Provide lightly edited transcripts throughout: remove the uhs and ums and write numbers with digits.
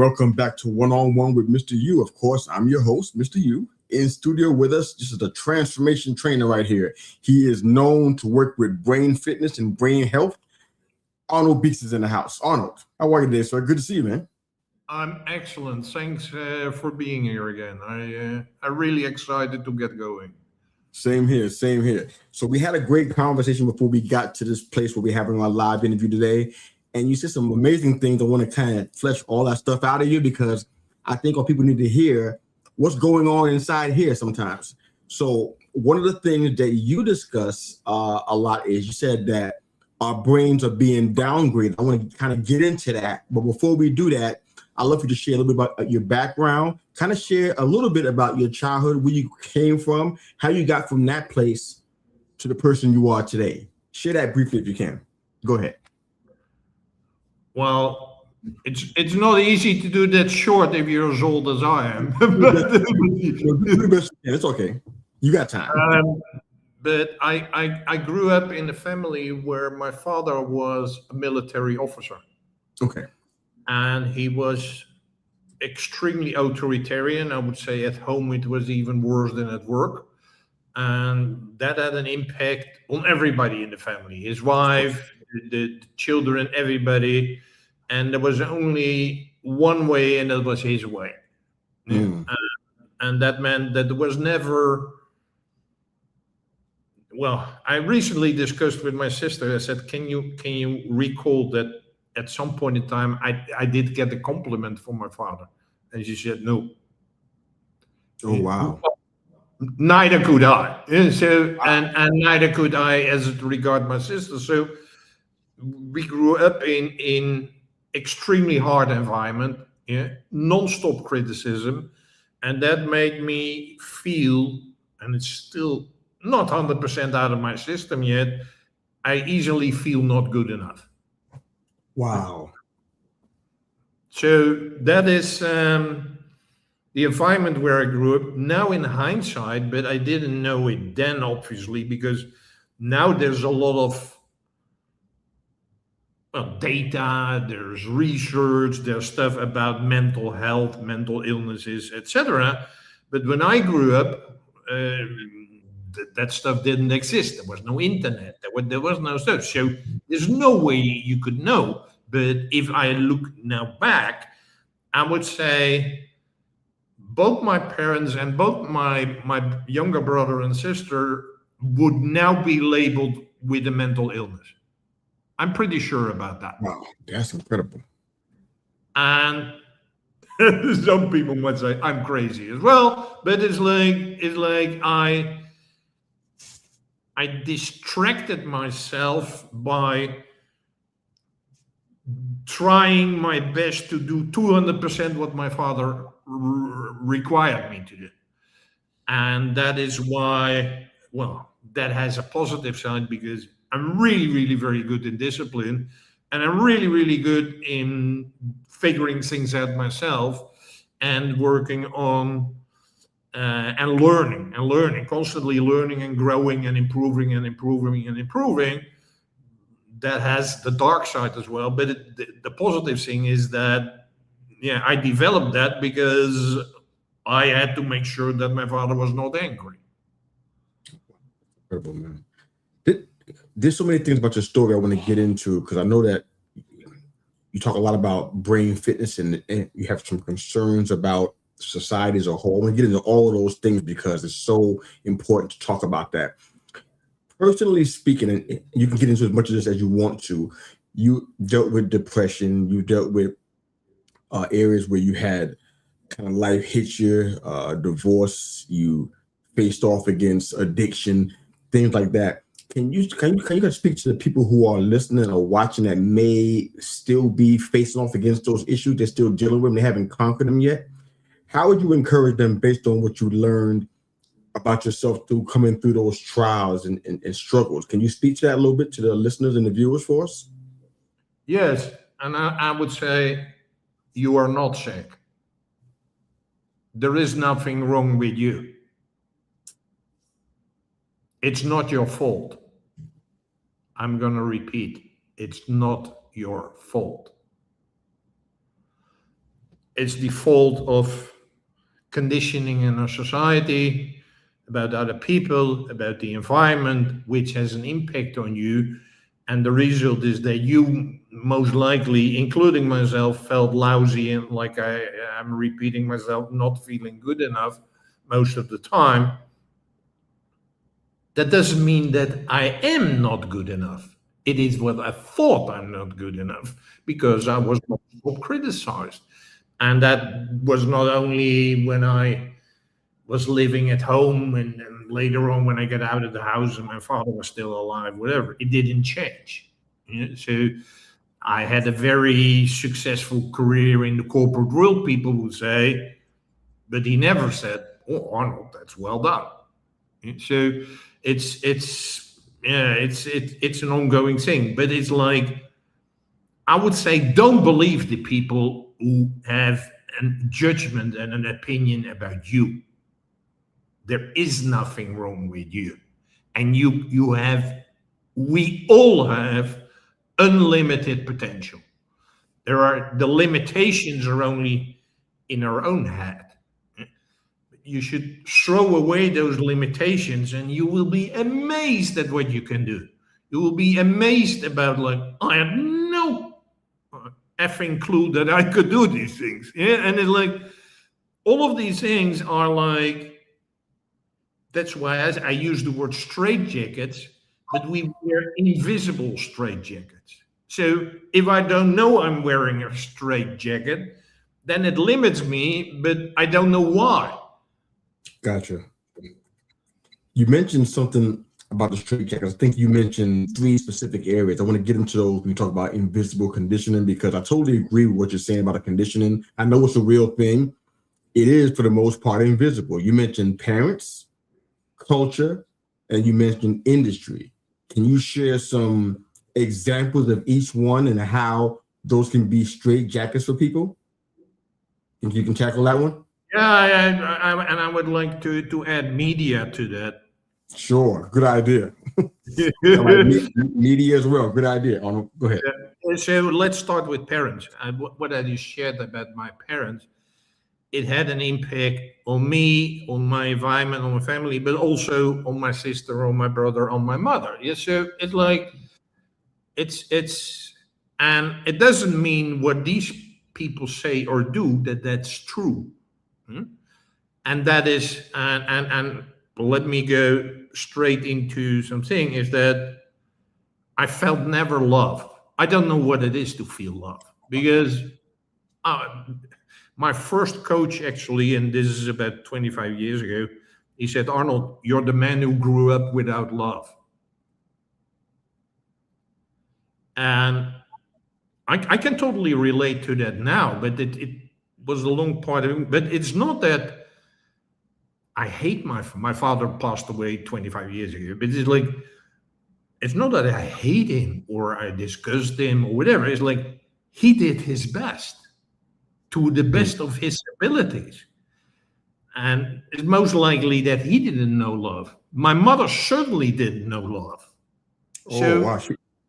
Welcome back to One on One with Mr. U. Of course, I'm your host, Mr. U. In studio with us, this is a transformation trainer right here. He is known to work with brain fitness and brain health. Arnold Beekes is in the house. Arnold, how are you today, sir? Good to see you, man. I'm excellent. Thanks for being here again. I'm really excited to get going. Same here, same here. So we had a great conversation before we got to this place where we're having our live interview today. And you said some amazing things. I want to kind of flesh all that stuff out of you because I think all people need to hear what's going on inside here sometimes. So one of the things that you discuss a lot is you said that our brains are being downgraded. I want to kind of get into that. But before we do that, I'd love for you to share a little bit about your background, kind of share a little bit about your childhood, where you came from, how you got from that place to the person you are today. Share that briefly if you can. Go ahead. Well, it's not easy to do that short if you're as old as I am. It's okay. You got time. But I grew up in a family where my father was a military officer. Okay. And he was extremely authoritarian. I would say at home it was even worse than at work. And that had an impact on everybody in the family, his wife, the children, everybody. And there was only one way, and that was his way. And that meant that there was never... Well, I recently discussed with my sister. I said, can you recall that at some point in time, I did get a compliment from my father? And she said, no. Oh, wow. Neither could I. So, and neither could I as it regard my sister. So we grew up in extremely hard environment, non-stop criticism. And that made me feel, and it's still not 100% out of my system yet, I easily feel not good enough. Wow. So that is the environment where I grew up. Now in hindsight, but I didn't know it then, obviously, because now there's a lot of data, there's research, there's stuff about mental health, mental illnesses, etc. But when I grew up, that stuff didn't exist. There was no internet. There was no stuff. So there's no way you could know. But if I look now back, I would say both my parents and both my younger brother and sister would now be labeled with a mental illness. I'm pretty sure about that. Wow, that's incredible. And some people might say I'm crazy as well, but it's like I distracted myself by trying my best to do 200% what my father required me to do. And that is why, well, that has a positive side because I'm really, really very good in discipline. And I'm really, really good in figuring things out myself and working on and learning, constantly learning and growing and improving and improving and improving. That has the dark side as well. But the positive thing is that, yeah, I developed that because I had to make sure that my father was not angry. Incredible, man. There's so many things about your story I want to get into because I know that you talk a lot about brain fitness and you have some concerns about society as a whole. I want to get into all of those things because it's so important to talk about that. Personally speaking, and you can get into as much of this as you want to, you dealt with depression, you dealt with areas where you had kind of life hit you, divorce, you faced off against addiction, things like that. Can you speak to the people who are listening or watching that may still be facing off against those issues they're still dealing with and they haven't conquered them yet? How would you encourage them based on what you learned about yourself through coming through those trials and struggles? Can you speak to that a little bit to the listeners and the viewers for us? Yes, and I would say you are not sick. There is nothing wrong with you. It's not your fault. I'm going to repeat, it's not your fault. it's the fault of conditioning in our society, about other people, about the environment, which has an impact on you. And the result is that you most likely, including myself, felt lousy and like I'm repeating myself, not feeling good enough most of the time. That doesn't mean that I am not good enough. It is what I thought I'm not good enough because I was not criticized. And that was not only when I was living at home and later on when I got out of the house and my father was still alive, whatever. It didn't change. So I had a very successful career in the corporate world, people would say, but he never said, "Oh, Arnold, that's well done." So it's an ongoing thing, but it's like, I would say, don't believe the people who have a judgment and an opinion about you. There is nothing wrong with you, and we all have unlimited potential. The limitations are only in our own head. You should throw away those limitations and you will be amazed at what you can do. You will be amazed about, like, I had no effing clue that I could do these things. Yeah. And it's like, all of these things are like, that's why I use the word straitjackets, but we wear invisible straitjackets. So if I don't know I'm wearing a straitjacket, then it limits me, but I don't know why. Gotcha. You mentioned something about the straitjackets. I think you mentioned 3 specific areas. I want to get into those when we talk about invisible conditioning, because I totally agree with what you're saying about the conditioning. I know it's a real thing. It is, for the most part, invisible. You mentioned parents, culture, and you mentioned industry. Can you share some examples of each one and how those can be straitjackets for people? Think you can tackle that one? Yeah, and I would like to add media to that. Sure, good idea. Media as well, good idea. Arnold, go ahead. So let's start with parents. What I just shared about my parents, it had an impact on me, on my environment, on my family, but also on my sister, on my brother, on my mother. Yeah, so it's like, and it doesn't mean what these people say or do that's true. And that is, and let me go straight into something, is that I felt never loved. I don't know what it is to feel love, because my first coach, actually, and this is about 25 years ago, he said, "Arnold, you're the man who grew up without love." And I can totally relate to that now, but it was a long part of it. But it's not that I hate my father passed away 25 years ago, but it's like, it's not that I hate him or I disgust him or whatever. It's like, he did his best to the best of his abilities. And it's most likely that he didn't know love. My mother certainly didn't know love. Oh, wow.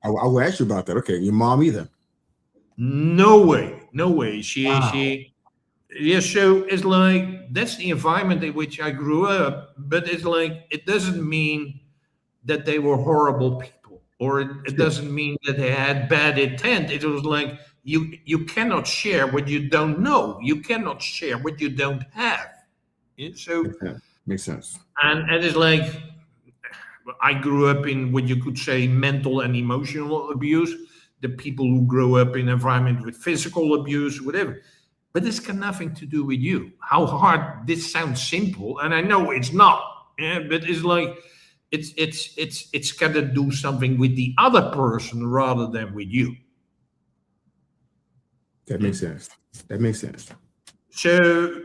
I will ask you about that. Okay, your mom either? No way. Wow. Yeah, so it's like, that's the environment in which I grew up, but it's like, it doesn't mean that they were horrible people, or it doesn't mean that they had bad intent. It was like, you cannot share what you don't know. You cannot share what you don't have. Yeah, so makes sense. And it's like, I grew up in what you could say mental and emotional abuse. The people who grow up in an environment with physical abuse, whatever. But this got nothing to do with you. How hard this sounds simple, and I know it's not. Yeah, but it's like, it's got to do something with the other person rather than with you. That makes sense. That makes sense. So,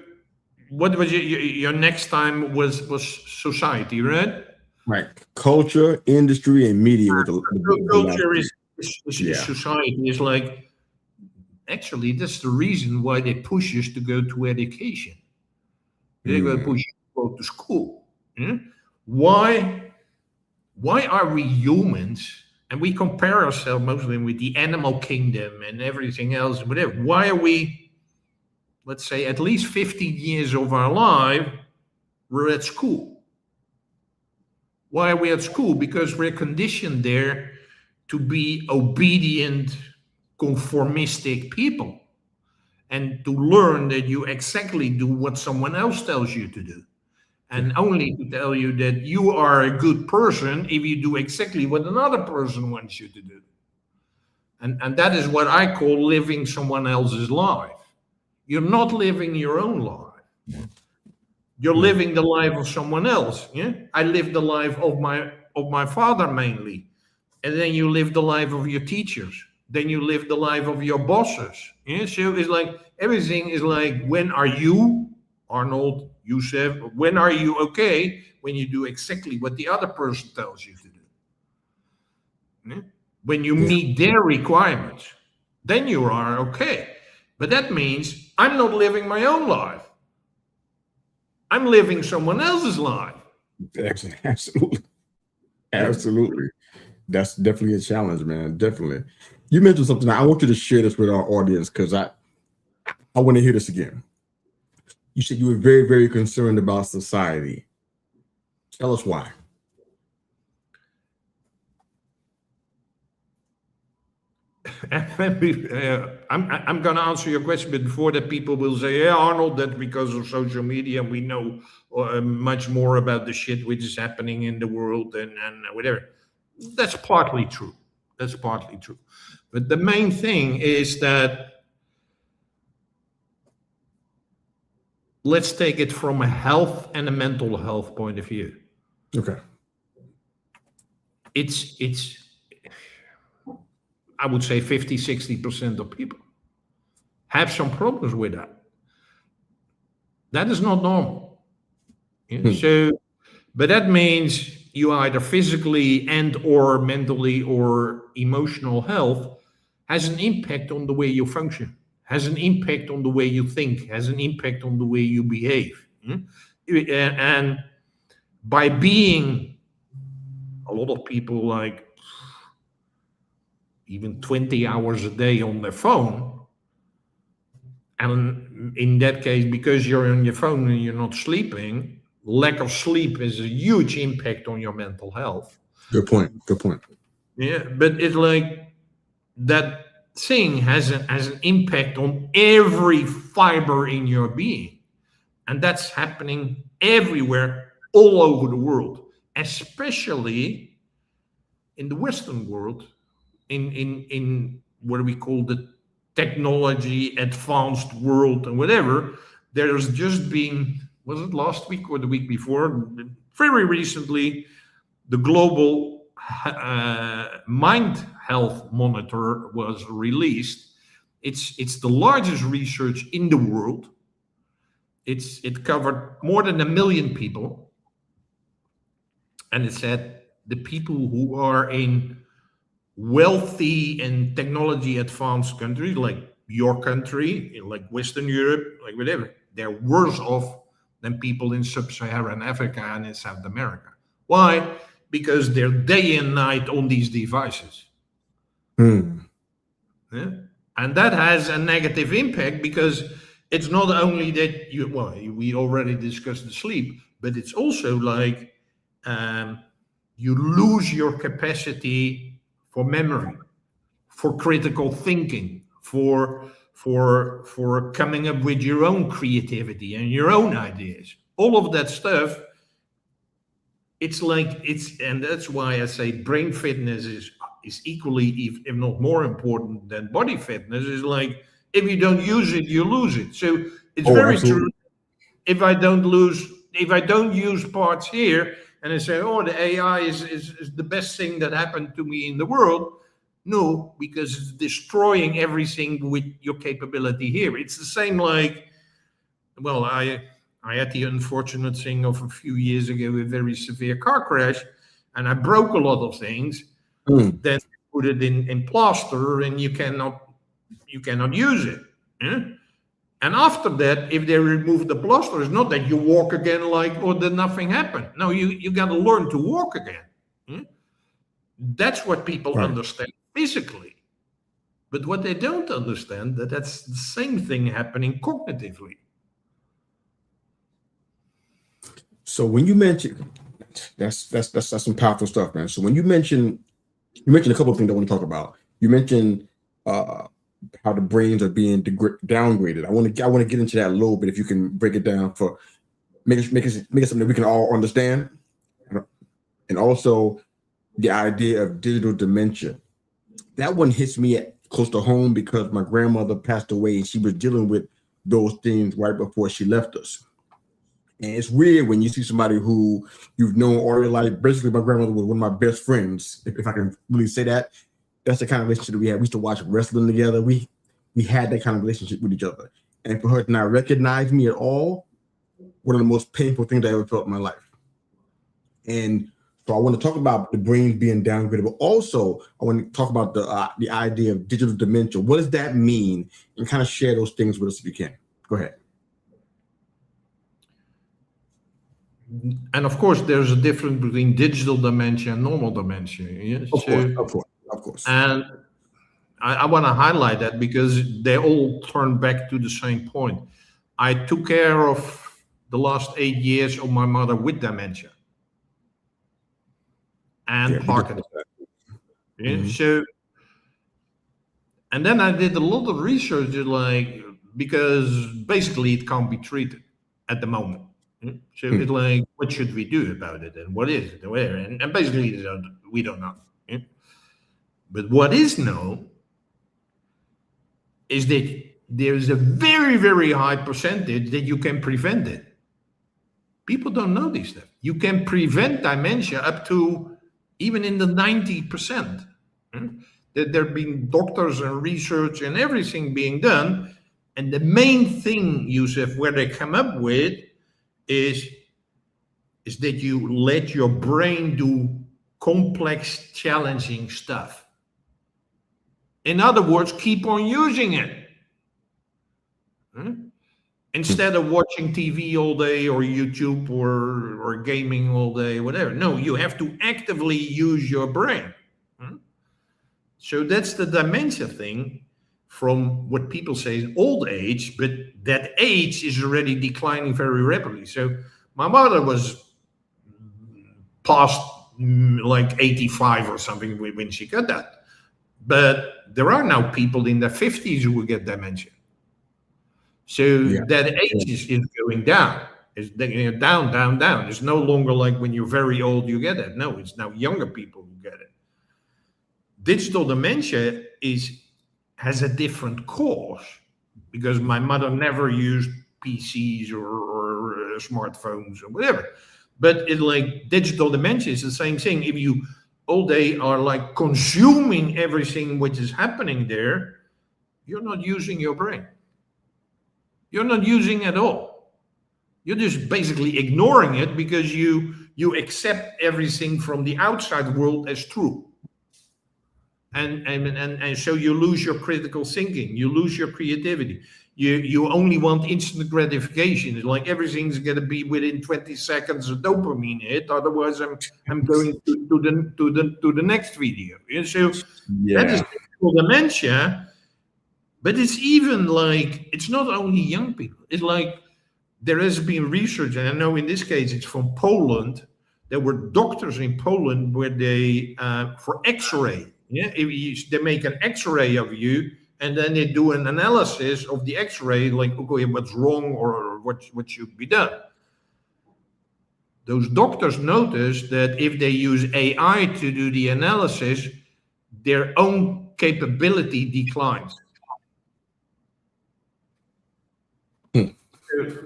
what was your next time was society, right? Right. Culture, industry, and media. Culture is society. Is like, actually, that's the reason why they push us to go to education. They're going to push you to go to school. Yeah? Why are we humans, and we compare ourselves mostly with the animal kingdom and everything else, whatever? Why are we let's say, at least 15 years of our life, we're at school. Why are we at school? Because we're conditioned there to be obedient, conformistic people, and to learn that you exactly do what someone else tells you to do, and only to tell you that you are a good person if you do exactly what another person wants you to do. And that is what I call living someone else's life. You're not living your own life. You're living the life of someone else. Yeah, I live the life of my father mainly, and then you live the life of your teachers. Then you live the life of your bosses. Yeah, so it's like everything is like, when are you, Arnold, Youssef, when are you okay? When you do exactly what the other person tells you to do. Yeah? When you meet their requirements, then you are okay. But that means I'm not living my own life. I'm living someone else's life. Absolutely. Absolutely. That's definitely a challenge, man. Definitely. You mentioned something. I want you to share this with our audience because I want to hear this again. You said you were very, very concerned about society. Tell us why. I'm going to answer your question, but before that, people will say, "Yeah, Arnold, that's because of social media. We know much more about the shit which is happening in the world and whatever." That's partly true. That's partly true. But the main thing is that, let's take it from a health and a mental health point of view. Okay. It's I would say 50, 60% of people have some problems with that. That is not normal. Yeah? So, but that means you either physically and or mentally or emotional health has an impact on the way you function, has an impact on the way you think, has an impact on the way you behave. And by being, a lot of people like even 20 hours a day on their phone, and in that case, because you're on your phone and you're not sleeping, lack of sleep has a huge impact on your mental health. Good point. Good point. Yeah, but it's like that thing has an impact on every fiber in your being, and that's happening everywhere, all over the world, especially in the Western world, in what we call the technology advanced world and whatever. There's just been, was it last week or the week before, very recently, the global mind health monitor was released. It's the largest research in the world. It covered more than 1 million people, and it said the people who are in wealthy and technology advanced countries like your country, like Western Europe, like whatever, they're worse off than people in sub-Saharan Africa and in South America. Why? Because they're day and night on these devices. Yeah? And that has a negative impact, because it's not only that we already discussed the sleep, but it's also like you lose your capacity for memory, for critical thinking, for coming up with your own creativity and your own ideas. All of that stuff, and that's why I say brain fitness is equally, if not more important than body fitness. Is like, if you don't use it, you lose it. So it's very absolutely true. If I don't use parts here, and I say, "Oh, the AI is the best thing that happened to me in the world." No, because it's destroying everything with your capability here. It's the same like, well, I had the unfortunate thing of a few years ago, a very severe car crash, and I broke a lot of things. Then put it in plaster, and you cannot use it. Yeah? And after that, if they remove the plaster, it's not that you walk again or that nothing happened. No, you got to learn to walk again. Yeah? That's what people understand physically. But what they don't understand, that's the same thing happening cognitively. So when you mention, that's some powerful stuff, man. So when you mentioned a couple of things I want to talk about. You mentioned how the brains are being downgraded. I want to get into that a little bit. If you can break it down for make it something that we can all understand, and also the idea of digital dementia. That one hits me close to home because my grandmother passed away and she was dealing with those things right before she left us. And it's weird when you see somebody who you've known all your life. Basically, my grandmother was one of my best friends, if I can really say that. That's the kind of relationship that we had. We used to watch wrestling together. We had that kind of relationship with each other. And for her to not recognize me at all, one of the most painful things I ever felt in my life. And so I want to talk about the brain being downgraded, but also I want to talk about the idea of digital dementia. What does that mean? And kind of share those things with us if you can. Go ahead. And of course, there's a difference between digital dementia and normal dementia. Yeah? Of course. And I want to highlight that because they all turn back to the same point. I took care of the last 8 years of my mother with dementia and Parkinson's. Yeah? Mm-hmm. So, and then I did a lot of research, because basically it can't be treated at the moment. So it's like, what should we do about it, and what is it, where, and basically we don't know. Yeah? But what is known is that there's a very, very high percentage that you can prevent it. People don't know this stuff. You can prevent dementia up to even in the 90%. That there have been doctors and research and everything being done, and the main thing, Yusuf, where they come up with is that you let your brain do complex, challenging stuff. In other words, keep on using it. Instead of watching TV all day or YouTube or gaming all day, whatever. No, you have to actively use your brain. So that's the dementia thing from what people say is old age, but that age is already declining very rapidly. So my mother was past like 85 or something when she got that. But there are now people in their 50s who will get dementia. So that age is going down. It's down. It's no longer like when you're very old, you get it. No, it's now younger people who get it. Digital dementia has a different cause because my mother never used PCs or smartphones or whatever. But it's like digital dementia is the same thing. If you all day are like consuming everything which is happening there, you're not using your brain. You're not using it at all. You're just basically ignoring it because you accept everything from the outside world as true. And so you lose your critical thinking, you lose your creativity. You only want instant gratification. It's like everything's gonna be within 20 seconds of dopamine hit. Otherwise, I'm going to the next video. And so that is dementia. But it's even like, it's not only young people. It's like there has been research, and I know in this case it's from Poland. There were doctors in Poland where they, for X-ray, they make an X-ray of you, and then they do an analysis of the X-ray, like, okay, what's wrong or what should be done. Those doctors noticed that if they use AI to do the analysis, their own capability declines.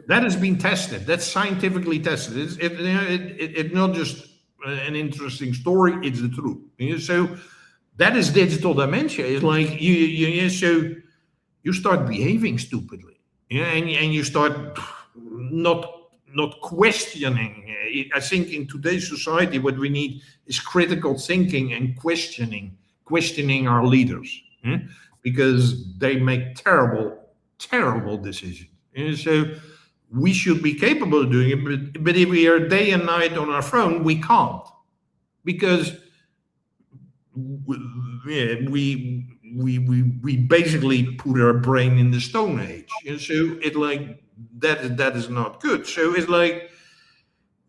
That has been tested. That's scientifically tested. It's not just an interesting story. It's the truth. So that is digital dementia. It's like you start behaving stupidly, and you start not questioning. I think in today's society, what we need is critical thinking and questioning our leaders, because they make terrible decisions. And so we should be capable of doing it, but if we are day and night on our phone, we can't, because we we basically put our brain in the Stone Age, and so it like that is not good. So it's like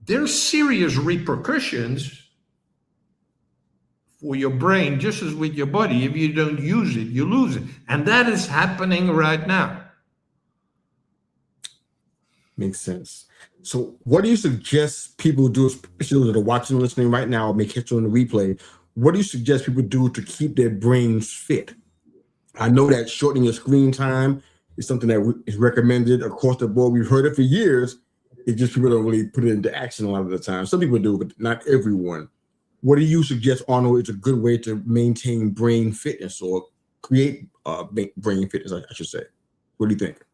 there's serious repercussions for your brain, just as with your body. If you don't use it, you lose it, and that is happening right now. Makes sense. So, what do you suggest people do, especially those that are watching and listening right now, or may catch on the replay? What do you suggest people do to keep their brains fit? I know that shortening your screen time is something that is recommended across the board. We've heard it for years. It's just people don't really put it into action a lot of the time. Some people do, but not everyone. What do you suggest, Arnold, is a good way to maintain brain fitness or create brain fitness, I should say? What do you think?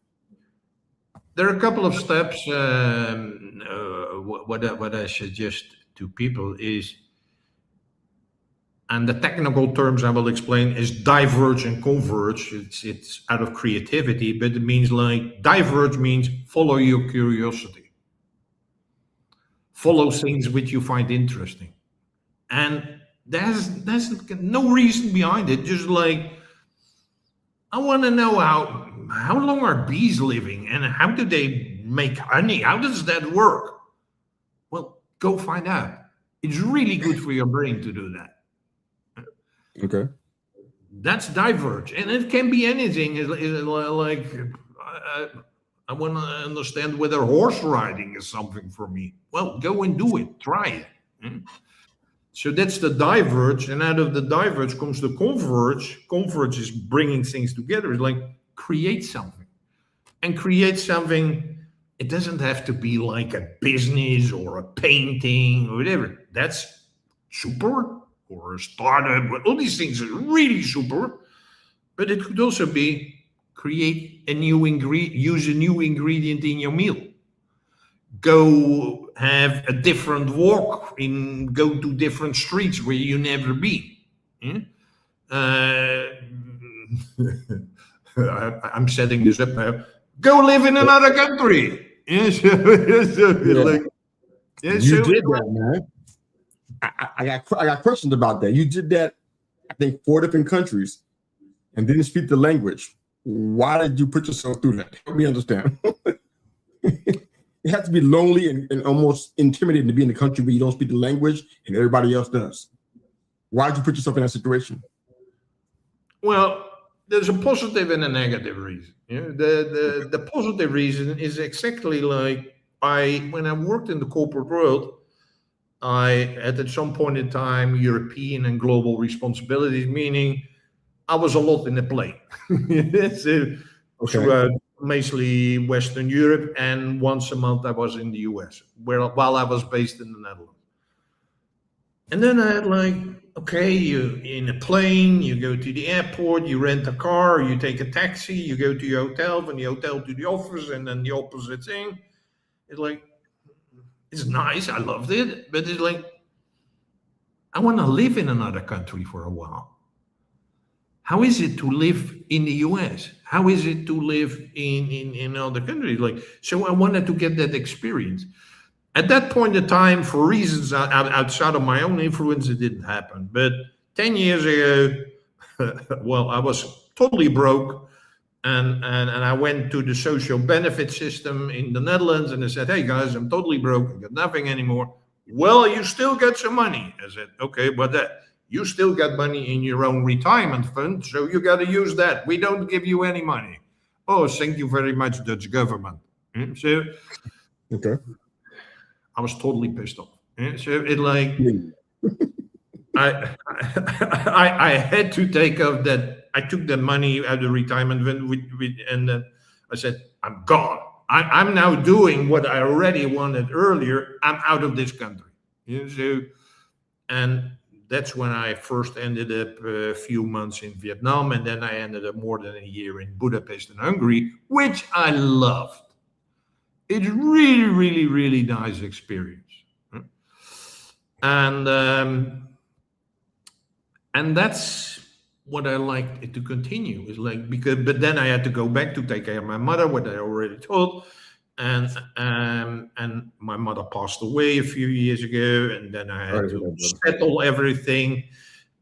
There are a couple of steps. What I suggest to people is, and the technical terms I will explain, is diverge and converge. It's out of creativity, but it means like diverge means follow your curiosity, follow things which you find interesting, and there's no reason behind it. Just like, I want to know how long are bees living and how do they make honey? How does that work? Well, go find out. It's really good for your brain to do that. Okay. That's diverge, and it can be anything. It's like I want to understand whether horse riding is something for me. Well, go and do it. Try it. So that's the diverge, and out of the diverge comes the converge. Converge is bringing things together. It's like create something, and create something. It doesn't have to be like a business or a painting or whatever. That's super. Or a startup. All these things are really super, but it could also be create a new ingredient, use a new ingredient in your meal. Go have a different walk, go to different streets where you never been. I'm setting this up now. Go live in another country. You did that, man. I got questions about that. You did that, I think, 4 different countries and didn't speak the language. Why did you put yourself through that? Help me understand. It has to be lonely and almost intimidating to be in a country where you don't speak the language and everybody else does. Why did you put yourself in that situation? Well, there's a positive and a negative reason. The positive reason is exactly like when I worked in the corporate world, I had at some point in time European and global responsibilities, meaning I was a lot in the plane. Throughout mostly Western Europe, and once a month I was in the US, while I was based in the Netherlands. And then I had like, okay, you in a plane, you go to the airport, you rent a car, you take a taxi, you go to your hotel, from the hotel to the office, and then the opposite thing. It's like, it's nice, I loved it, but it's like, I want to live in another country for a while. How is it to live in the US? How is it to live in other countries? Like, so I wanted to get that experience. At that point in time, for reasons outside of my own influence, it didn't happen. But 10 years ago, well, I was totally broke. And I went to the social benefit system in the Netherlands, and I said, hey guys, I'm totally broke, I got nothing anymore. Well, you still get some money. I said, okay, but you still got money in your own retirement fund, so you got to use that. We don't give you any money. Oh, thank you very much, Dutch government. So okay, I was totally pissed off. So it like, I had to take off that. I took the money out of the retirement fund and I said, I'm gone. I'm now doing what I already wanted earlier. I'm out of this country. So, and that's when I first ended up a few months in Vietnam, and then I ended up more than a year in Budapest and Hungary, which I loved. It's really, really, really nice experience. And that's what I like to continue, is like, but then I had to go back to take care of my mother, what I already told, and my mother passed away a few years ago, and then I had to settle everything,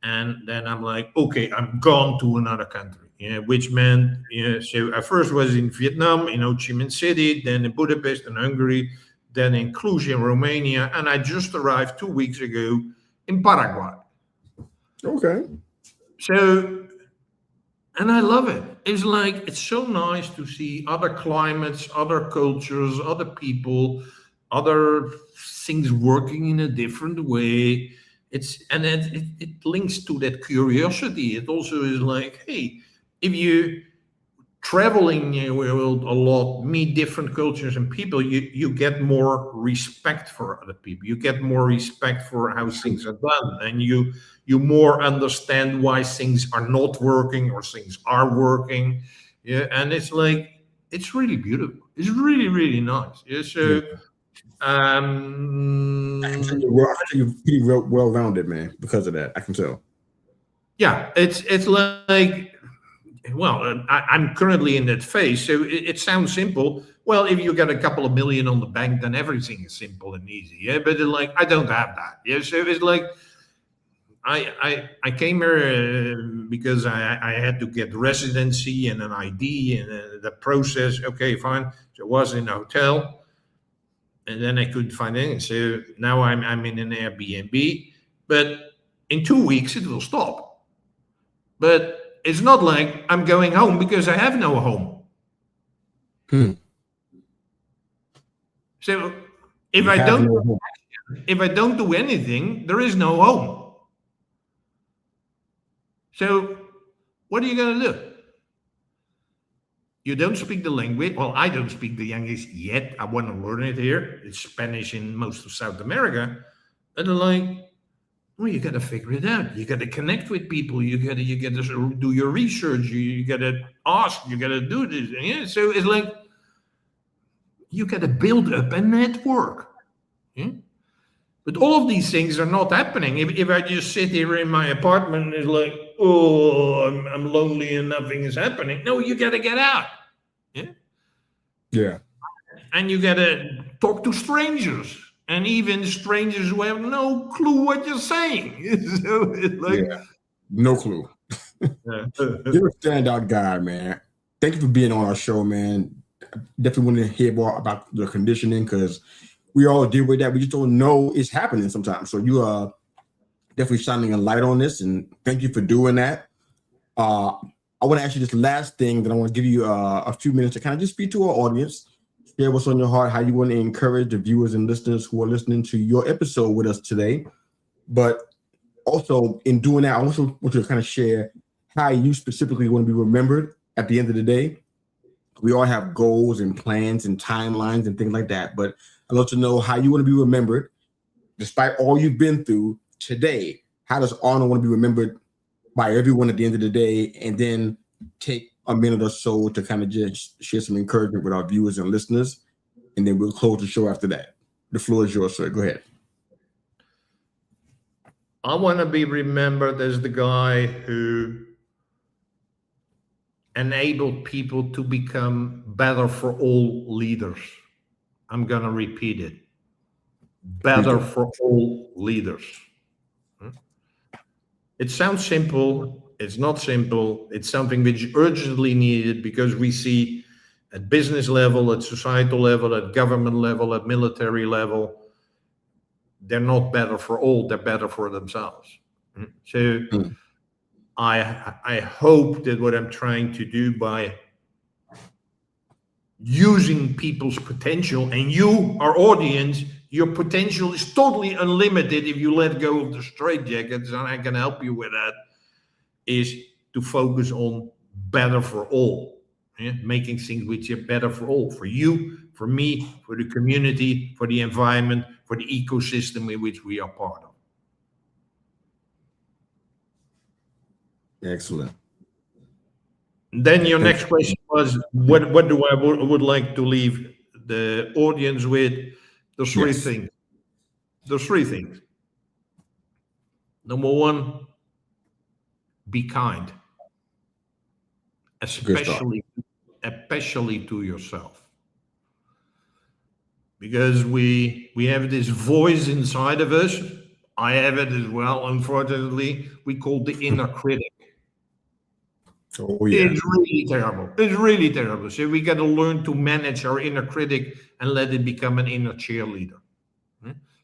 And then I'm like, okay, I'm gone to another country. Which meant, so I first was in Vietnam, in Ho Chi Minh City, then in Budapest in Hungary, then in Cluj in Romania, and I just arrived 2 weeks ago in Paraguay. Okay. So, and I love it. It's like, it's so nice to see other climates, other cultures, other people, other things working in a different way. It links to that curiosity. It also is like, hey, if you traveling world a lot, meet different cultures and people, you get more respect for other people. You get more respect for how things are done, and you more understand why things are not working or things are working. Yeah, and it's like, it's really beautiful. It's really, really nice. Yeah, so I can tell you're pretty well-rounded, man, because of that. I can tell. yeah, it's like, well, I'm currently in that phase, so it sounds simple. Well, if you get a couple of million on the bank, then everything is simple and easy. Yeah, but like, I don't have that. Yeah, so it's like, I came here because I had to get residency and an ID and the process. Okay, fine. So I was in a hotel, and then I couldn't find anything. So now I'm in an Airbnb, but in 2 weeks it will stop. But it's not like I'm going home because I have no home. So if You I have don't no home. if I don't do anything, there is no home. So what are you going to do? You don't speak the language. Well, I don't speak the English yet. I want to learn it here. It's Spanish in most of South America. And they're like, well, you got to figure it out. You got to connect with people. You got to do your research. You got to ask. You got to do this. Yeah. So it's like, you got to build up a network. Yeah? But all of these things are not happening. If I just sit here in my apartment and it's like, oh, I'm lonely and nothing is happening. No, you got to get out. Yeah. Yeah. And you got to talk to strangers. And even strangers who have no clue what you're saying. So it's like, yeah. No clue. You're a standout guy, man. Thank you for being on our show, man. Definitely want to hear more about the conditioning, because we all deal with that. We just don't know it's happening sometimes. So you are definitely shining a light on this, and thank you for doing that. I want to ask you this last thing, that I want to give you a few minutes to kind of just speak to our audience, share what's on your heart, how you want to encourage the viewers and listeners who are listening to your episode with us today. But also, in doing that, I also want you to kind of share how you specifically want to be remembered at the end of the day. We all have goals and plans and timelines and things like that, but I'd love to know how you want to be remembered, despite all you've been through today. How does Arnold want to be remembered by everyone at the end of the day? And then take a minute or so to kind of just share some encouragement with our viewers and listeners, and then we'll close the show after that. The floor is yours, sir. Go ahead. I want to be remembered as the guy who enabled people to become better for all leaders. I'm going to repeat it. Better for all leaders. It sounds simple. It's not simple. It's something which is urgently needed, because we see at business level, at societal level, at government level, at military level, they're not better for all, they're better for themselves. So I hope that what I'm trying to do by using people's potential, and you, our audience, your potential is totally unlimited if you let go of the straitjackets, and I can help you with that, is to focus on better for all. Yeah? Making things which are better for all, for you, for me, for the community, for the environment, for the ecosystem in which we are part of. Excellent. Then your next question was, what do I would like to leave the audience with? There's three things. There's three things. Number one, be kind, especially to yourself, because we have this voice inside of us I have it as well. Unfortunately, we call the inner critic. Oh yeah. It's really terrible. It's really terrible. So we got to learn to manage our inner critic and let it become an inner cheerleader.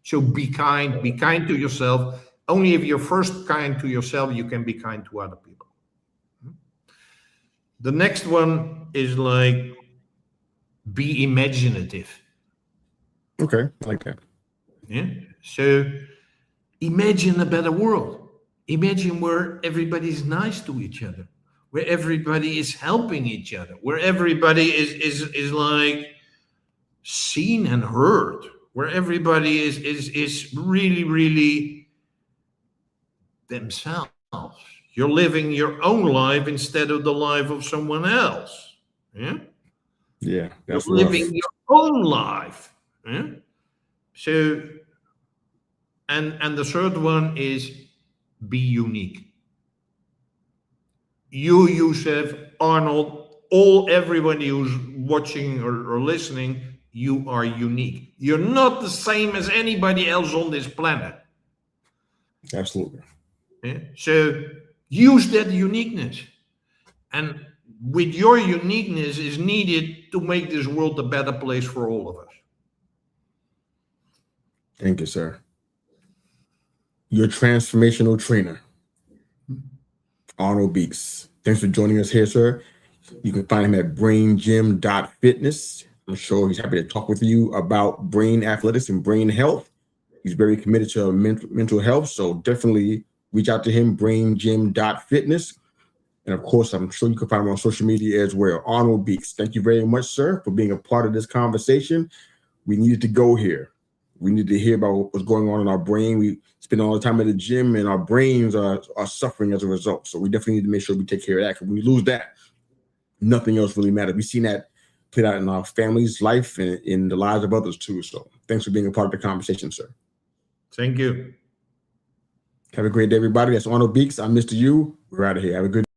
So be kind to yourself. Only if you're first kind to yourself, you can be kind to other people. The next one is like, be imaginative. Okay, I like that. Yeah. So imagine a better world. Imagine where everybody's nice to each other, where everybody is helping each other, where everybody is like seen and heard, where everybody is really, really themselves. You're living your own life instead of the life of someone else. Yeah. Yeah, that's You're living rough. your own life. Yeah? So, and the third one is be unique. You, Yusuf, Arnold, everyone who's watching or listening, you are unique. You're not the same as anybody else on this planet. Absolutely. Yeah? So use that uniqueness. And with your uniqueness is needed to make this world a better place for all of us. Thank you, sir. Your transformational trainer, Arnold Beekes. Thanks for joining us here, sir. You can find him at braingym.fitness. I'm sure he's happy to talk with you about brain athletics and brain health. He's very committed to mental health, so definitely reach out to him, braingym.fitness. And of course, I'm sure you can find him on social media as well. Arnold Beekes, thank you very much, sir, for being a part of this conversation. We needed to go here. We need to hear about what's going on in our brain. We spend all the time at the gym and our brains are suffering as a result. So we definitely need to make sure we take care of that. Because when we lose that, nothing else really matters. We've seen that played out in our family's life and in the lives of others too. So thanks for being a part of the conversation, sir. Thank you. Have a great day, everybody. That's Arnold Beekes. I'm Mr. U. We're out of here. Have a good day.